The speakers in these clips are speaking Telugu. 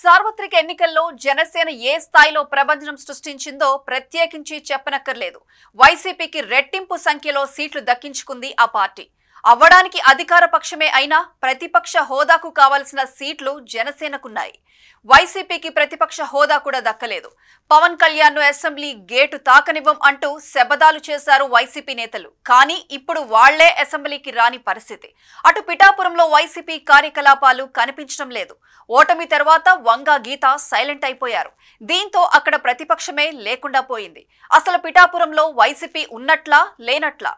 సార్వత్రిక ఎన్నికల్లో జనసేన ఏ స్థాయిలో ప్రభంజనం సృష్టించిందో ప్రత్యేకించి చెప్పనక్కర్లేదు. వైసీపీకి రెట్టింపు సంఖ్యలో సీట్లు దక్కించుకుంది ఆ పార్టీ. అవ్వడానికి అధికార పక్షమే అయినా ప్రతిపక్ష హోదాకు కావాల్సిన సీట్లు జనసేనకున్నాయి. వైసీపీకి ప్రతిపక్ష హోదా కూడా దక్కలేదు. పవన్ కళ్యాణ్ ను అసెంబ్లీ గేటు తాకనివ్వం అంటూ శబదాలు చేశారు వైసీపీ నేతలు. కానీ ఇప్పుడు వాళ్లే అసెంబ్లీకి రాని పరిస్థితి. అటు పిఠాపురంలో వైసీపీ కార్యకలాపాలు కనిపించడం లేదు. ఓటమి తర్వాత వంగా గీత సైలెంట్ అయిపోయారు. దీంతో అక్కడ ప్రతిపక్షమే లేకుండా పోయింది. అసలు పిఠాపురంలో వైసీపీ ఉన్నట్లా లేనట్లా?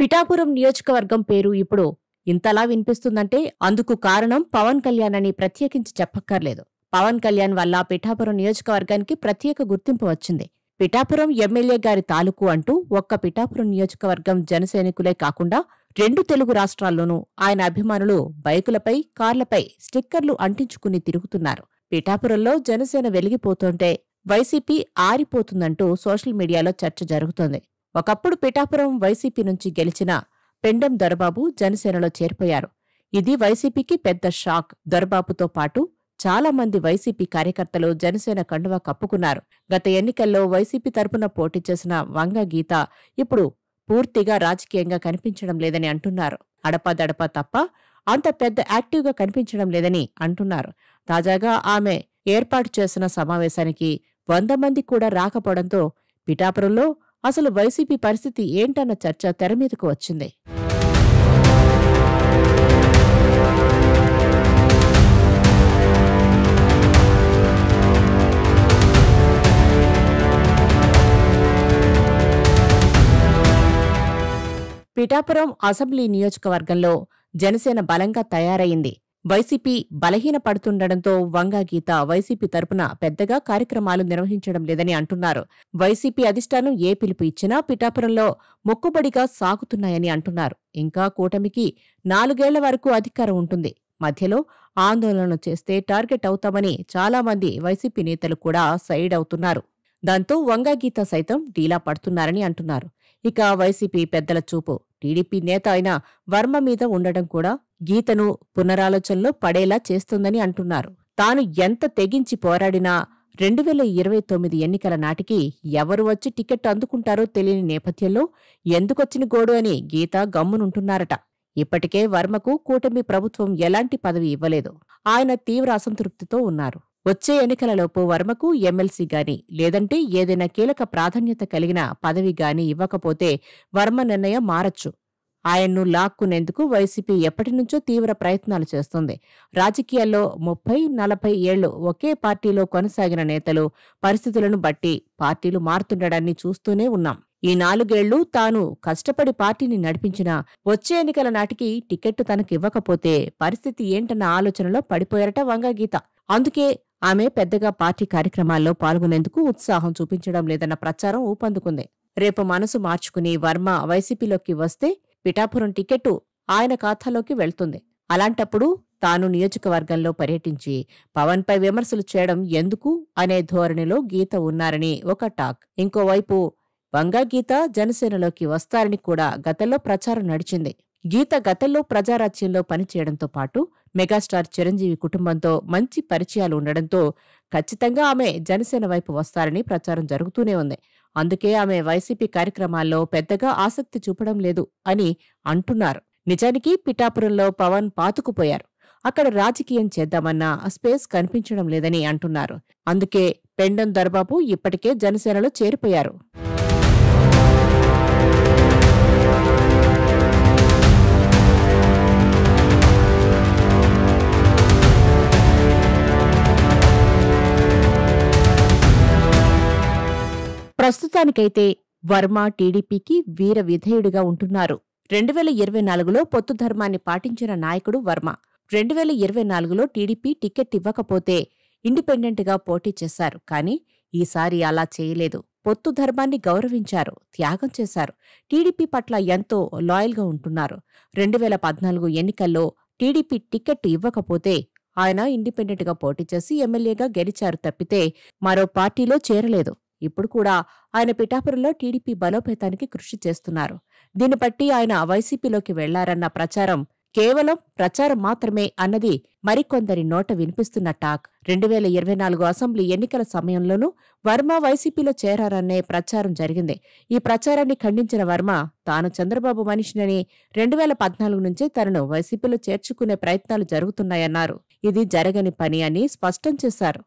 పిఠాపురం నియోజకవర్గం పేరు ఇప్పుడు ఇంతలా వినిపిస్తుందంటే అందుకు కారణం పవన్ కళ్యాణ్ అని ప్రత్యేకించి చెప్పక్కర్లేదు. పవన్ కళ్యాణ్ వల్ల పిఠాపురం నియోజకవర్గానికి ప్రత్యేక గుర్తింపు వచ్చింది. పిఠాపురం ఎమ్మెల్యే గారి తాలూకు అంటూ ఒక్క పిఠాపురం నియోజకవర్గం జనసైనికులే కాకుండా 2 తెలుగు రాష్ట్రాల్లోనూ ఆయన అభిమానులు బైకులపై, కార్లపై స్టిక్కర్లు అంటించుకుని తిరుగుతున్నారు. పిఠాపురంలో జనసేన వెలిగిపోతుంటే వైసీపీ ఆరిపోతుందంటూ సోషల్ మీడియాలో చర్చ జరుగుతోంది. ఒకప్పుడు పిఠాపురం వైసీపీ నుంచి గెలిచిన పెండెం దొరబాబు జనసేనలో చేరిపోయారు. ఇది వైసీపీకి పెద్ద షాక్. దొరబాబుతో పాటు చాలా మంది వైసీపీ కార్యకర్తలు జనసేన కండువా కప్పుకున్నారు. గత ఎన్నికల్లో వైసీపీ తరపున పోటీ చేసిన వంగ గీత ఇప్పుడు పూర్తిగా రాజకీయంగా కనిపించడం లేదని అంటున్నారు. అడపాదడపా తప్ప అంత పెద్ద యాక్టివ్గా కనిపించడం లేదని అంటున్నారు. తాజాగా ఆమె ఏర్పాటు చేసిన సమావేశానికి 100 మంది కూడా రాకపోవడంతో పిఠాపురంలో అసలు వైసీపీ పరిస్థితి ఏంటన్న చర్చ తెరమీదకు వచ్చింది. పిఠాపురం అసెంబ్లీ నియోజకవర్గంలో జనసేన బలంగా తయారైంది. వైసీపీ బలహీనపడుతుండటంతో వంగా గీత వైసీపీ తరపున పెద్దగా కార్యక్రమాలు నిర్వహించడం లేదని అంటున్నారు. వైసీపీ అధిష్టానం ఏ పిలుపు ఇచ్చినా పిఠాపురంలో మొక్కుబడిగా సాగుతున్నాయని అంటున్నారు. ఇంకా కూటమికి 4 ఏళ్ల వరకు అధికారం ఉంటుంది. మధ్యలో ఆందోళన చేస్తే టార్గెట్ అవుతామని చాలా మంది వైసీపీ నేతలు కూడా సైడ్ అవుతున్నారు. దాంతో వంగా గీత సైతం డీలా పడుతున్నారని అంటున్నారు. ఇక వైసీపీ పెద్దల చూపు టీడీపీ నేత అయిన వర్మ మీద ఉండడం కూడా గీతను పునరాలోచనలో పడేలా చేస్తుందని అంటున్నారు. తాను ఎంత తెగించి పోరాడినా 2029 ఎన్నికల నాటికి ఎవరు వచ్చి టికెట్ అందుకుంటారో తెలియని నేపథ్యంలో ఎందుకొచ్చిన గోడు అని గీత గమ్మునుంటున్నారట. ఇప్పటికే వర్మకు కూటమి ప్రభుత్వం ఎలాంటి పదవి ఇవ్వలేదు. ఆయన తీవ్ర అసంతృప్తితో ఉన్నారు. వచ్చే ఎన్నికలలోపు వర్మకు ఎమ్మెల్సీ గాని లేదంటే ఏదైనా కీలక ప్రాధాన్యత కలిగిన పదవి గాని ఇవ్వకపోతే వర్మ నిర్ణయం మారచ్చు. ఆయన్ను లాక్కునేందుకు వైసీపీ ఎప్పటినుంచో తీవ్ర ప్రయత్నాలు చేస్తోంది. రాజకీయాల్లో 30-40 ఏళ్లు ఒకే పార్టీలో కొనసాగిన నేతలు పరిస్థితులను బట్టి పార్టీలు మారుతుండడాన్ని చూస్తూనే ఉన్నాం. ఈ 4 ఏళ్లు తాను కష్టపడి పార్టీని నడిపించినా వచ్చే ఎన్నికల నాటికి టికెట్టు తనకివ్వకపోతే పరిస్థితి ఏంటన్న ఆలోచనలో పడిపోయారట వంగా గీత. అందుకే ఆమె పెద్దగా పార్టీ కార్యక్రమాల్లో పాల్గొనేందుకు ఉత్సాహం చూపించడం లేదన్న ప్రచారం ఊపందుకుంది. రేపు మనసు మార్చుకుని వర్మ వైసీపీలోకి వస్తే పిఠాపురం టికెట్టు ఆయన ఖాతాలోకి వెళ్తుంది. అలాంటప్పుడు తాను నియోజకవర్గంలో పర్యటించి పవన్పై విమర్శలు చేయడం ఎందుకు అనే ధోరణిలో గీత ఉన్నారని ఒక టాక్. ఇంకోవైపు వంగా గీత జనసేనలోకి వస్తారని కూడా గతంలో ప్రచారం నడిచింది. గీత గతంలో ప్రజారాజ్యంలో పనిచేయడంతో పాటు మెగాస్టార్ చిరంజీవి కుటుంబంతో మంచి పరిచయాలు ఉండడంతో ఖచ్చితంగా ఆమె జనసేన వైపు వస్తారని ప్రచారం జరుగుతూనే ఉంది. అందుకే ఆమె వైసీపీ కార్యక్రమాల్లో పెద్దగా ఆసక్తి చూపడం లేదు అని అంటున్నారు. నిజానికి పిఠాపురంలో పవన్ పాతుకుపోయారు. అక్కడ రాజకీయం చేద్దామన్నా స్పేస్ కనిపించడం లేదని అంటున్నారు. అందుకే పెండెం దొరబాబు ఇప్పటికే జనసేనలో చేరిపోయారు. ప్రస్తుతానికైతే వర్మ టీడీపీకి వీర విధేయుడిగా ఉంటున్నారు. 2024లో పొత్తు ధర్మాన్ని పాటించిన నాయకుడు వర్మ. 2024లో టీడీపీ టికెట్ ఇవ్వకపోతే ఇండిపెండెంట్గా పోటీ చేశారు. కానీ ఈసారి అలా చేయలేదు. పొత్తు ధర్మాన్ని గౌరవించారు, త్యాగం చేశారు. టీడీపీ పట్ల ఎంతో లాయల్గా ఉంటున్నారు. 2014 ఎన్నికల్లో టీడీపీ టికెట్ ఇవ్వకపోతే ఆయన ఇండిపెండెంట్గా పోటీ చేసి ఎమ్మెల్యేగా గెలిచారు తప్పితే మరో పార్టీలో చేరలేదు. ఇప్పుడు కూడా ఆయన పిఠాపురంలో టీడీపీ బలోపేతానికి కృషి చేస్తున్నారు. దీన్ని బట్టి ఆయన వైసీపీలోకి వెళ్లారన్న ప్రచారం కేవలం ప్రచారం మాత్రమే అన్నది మరికొందరి నోట వినిపిస్తున్న టాక్. 2024 అసెంబ్లీ ఎన్నికల సమయంలోనూ వర్మ వైసీపీలో చేరారనే ప్రచారం జరిగింది. ఈ ప్రచారాన్ని ఖండించిన వర్మ తాను చంద్రబాబు మనిషినని 2014 నుంచే తనను వైసీపీలో చేర్చుకునే ప్రయత్నాలు జరుగుతున్నాయన్నారు. ఇది జరగని పని అని స్పష్టం చేశారు.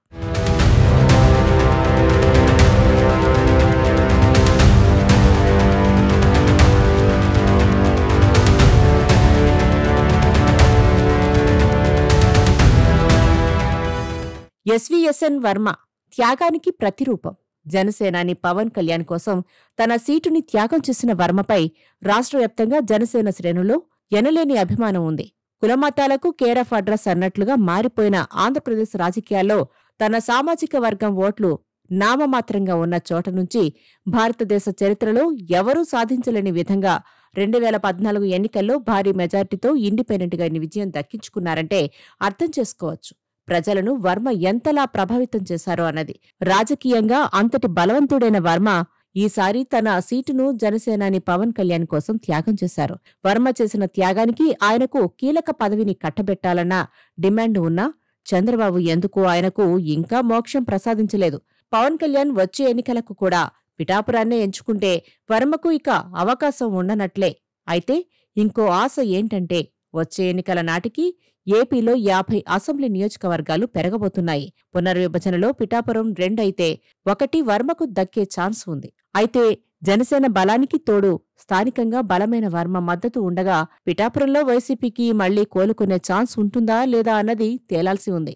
ఎస్వీఎస్ఎన్ వర్మ త్యాగానికి ప్రతిరూపం. జనసేనాని పవన్ కళ్యాణ్ కోసం తన సీటుని త్యాగం చేసిన వర్మపై రాష్ట్ర వ్యాప్తంగా జనసేన శ్రేణుల్లో ఎనలేని అభిమానం ఉంది. కులమతాలకు కేర్ ఆఫ్ అడ్రస్ అన్నట్లుగా మారిపోయిన ఆంధ్రప్రదేశ్ రాజకీయాల్లో తన సామాజిక వర్గం ఓట్లు నామమాత్రంగా ఉన్న చోట నుంచి భారతదేశ చరిత్రలో ఎవరూ సాధించలేని విధంగా 2014 ఎన్నికల్లో భారీ మెజార్టీతో ఇండిపెండెంట్గా విజయం దక్కించుకున్నారంటే అర్థం చేసుకోవచ్చు ప్రజలను వర్మ ఎంతలా ప్రభావితం చేశారో అన్నది. రాజకీయంగా అంతటి బలవంతుడైన వర్మ ఈసారి తన సీటును జనసేనాని పవన్ కళ్యాణ్ కోసం త్యాగం చేశారు. వర్మ చేసిన త్యాగానికి ఆయనకు కీలక పదవిని కట్టబెట్టాలన్న డిమాండ్ ఉన్నా చంద్రబాబు ఎందుకు ఆయనకు ఇంకా మోక్షం ప్రసాదించలేదు. పవన్ కళ్యాణ్ వచ్చే ఎన్నికలకు కూడా పిఠాపురాన్నే ఎంచుకుంటే వర్మకు ఇక అవకాశం ఉండనట్లే. అయితే ఇంకో ఆశ ఏంటంటే వచ్చే ఎన్నికల నాటికి ఏపీలో 50 అసెంబ్లీ నియోజకవర్గాలు పెరగబోతున్నాయి. పునర్విభజనలో పిఠాపురం 2 అయితే 1 వర్మకు దక్కే ఛాన్స్ ఉంది. అయితే జనసేన బలానికి తోడు స్థానికంగా బలమైన వర్మ మద్దతు ఉండగా పిఠాపురంలో వైసీపీకి మళ్లీ కోలుకునే ఛాన్స్ ఉంటుందా లేదా అన్నది తేలాల్సి ఉంది.